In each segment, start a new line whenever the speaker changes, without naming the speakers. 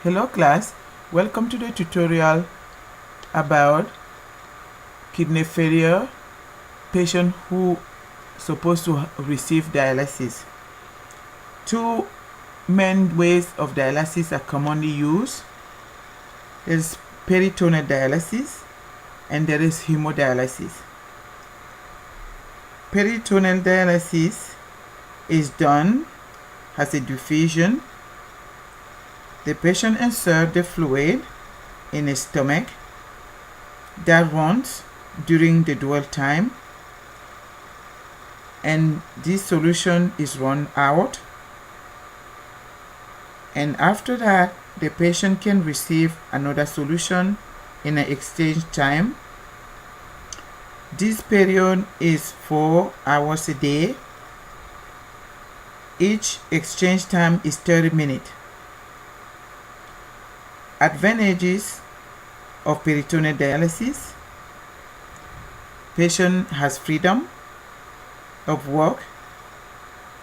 Hello class, welcome to the tutorial about kidney failure patient who supposed to receive dialysis. Two main ways of dialysis are commonly used. There is peritoneal dialysis and there is hemodialysis. Peritoneal dialysis is done as a diffusion. The patient inserts the fluid in his stomach that runs during the dwell time, and this solution is run out, and after that the patient can receive another solution in an exchange time. This period is 4 hours a day. Each exchange time is 30 minutes. Advantages of peritoneal dialysis: patient has freedom of work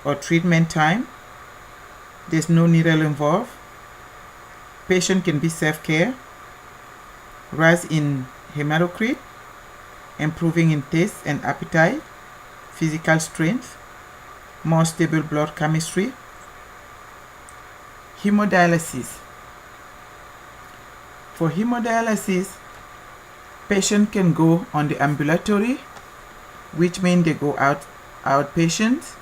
or treatment time. There's no needle involved. Patient can be self-care. Rise in hematocrit, improving in taste and appetite, physical strength, more stable blood chemistry. Hemodialysis. For hemodialysis, patient can go on the ambulatory, which means they go outpatient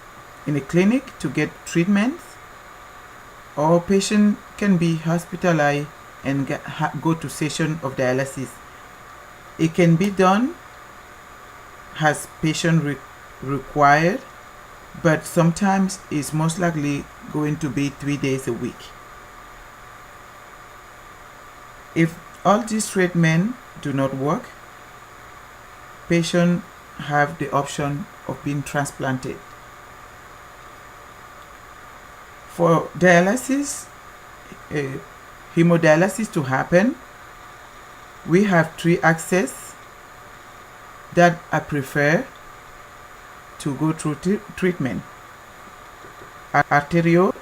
in a clinic to get treatment, or patient can be hospitalized and go to session of dialysis. It can be done as patient required, but sometimes it's most likely going to be 3 days a week. If all these treatments do not work, patients have the option of being transplanted. For dialysis, hemodialysis to happen, we have 3 access that I prefer to go through treatment: arterial,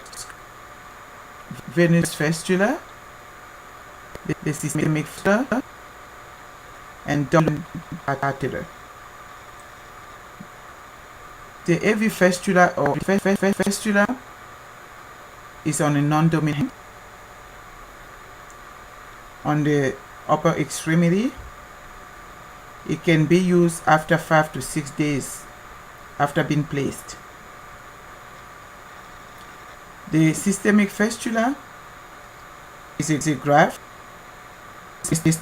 venous fistula, the systemic fistula, and double arterial. The AV fistula or fistula is on a non-dominant on the upper extremity. It can be used after 5 to 6 days after being placed. The systemic fistula is a graft. It is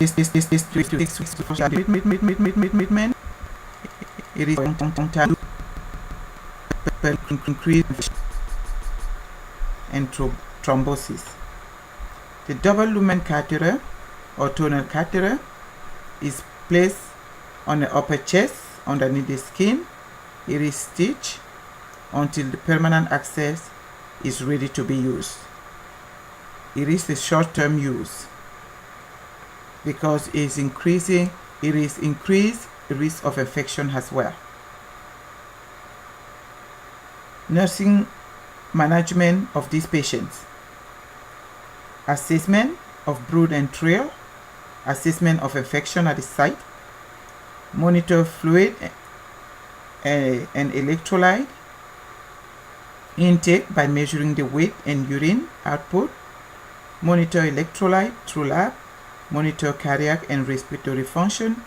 and thrombosis. The double lumen catheter or tunnel catheter is placed on the upper chest underneath the skin. It is stitched until the permanent access is ready to be used. It is a short-term use because it is increased risk of infection as well. Nursing management of these patients: assessment of brood and trail, assessment of infection at the site, monitor fluid and electrolyte intake by measuring the weight and urine output, monitor electrolyte through lab, monitor cardiac and respiratory function,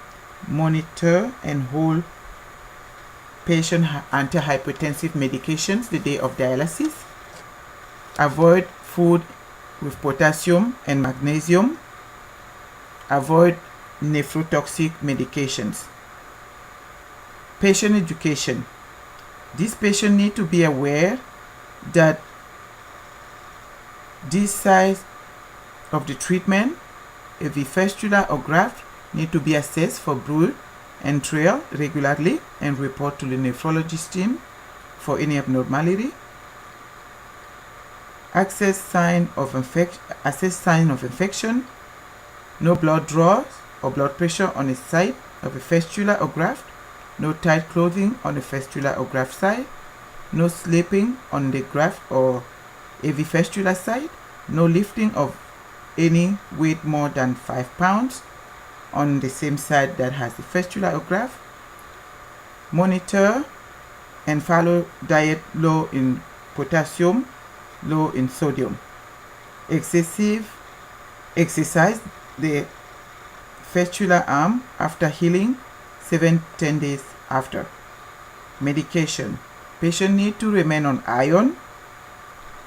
monitor and hold patient antihypertensive medications the day of dialysis, avoid food with potassium and magnesium, avoid nephrotoxic medications. Patient education: this patient need to be aware that this size of the treatment, if the fistula or graft, need to be assessed for brood and trail regularly and report to the nephrologist team for any abnormality. Assess sign of infection: no blood draws or blood pressure on the site of a fistula or graft, no tight clothing on the fistula or graft side, no sleeping on the graft or AV fistula side, no lifting of any weight more than 5 pounds on the same side that has the fistula or graft. Monitor and follow diet low in potassium, low in sodium. Exercise the fistula arm after healing 7-10 days after. Medication. Patient need to remain on iron,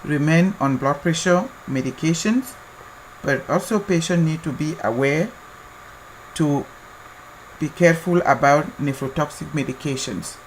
remain on blood pressure medications, but also patient need to be aware to be careful about nephrotoxic medications.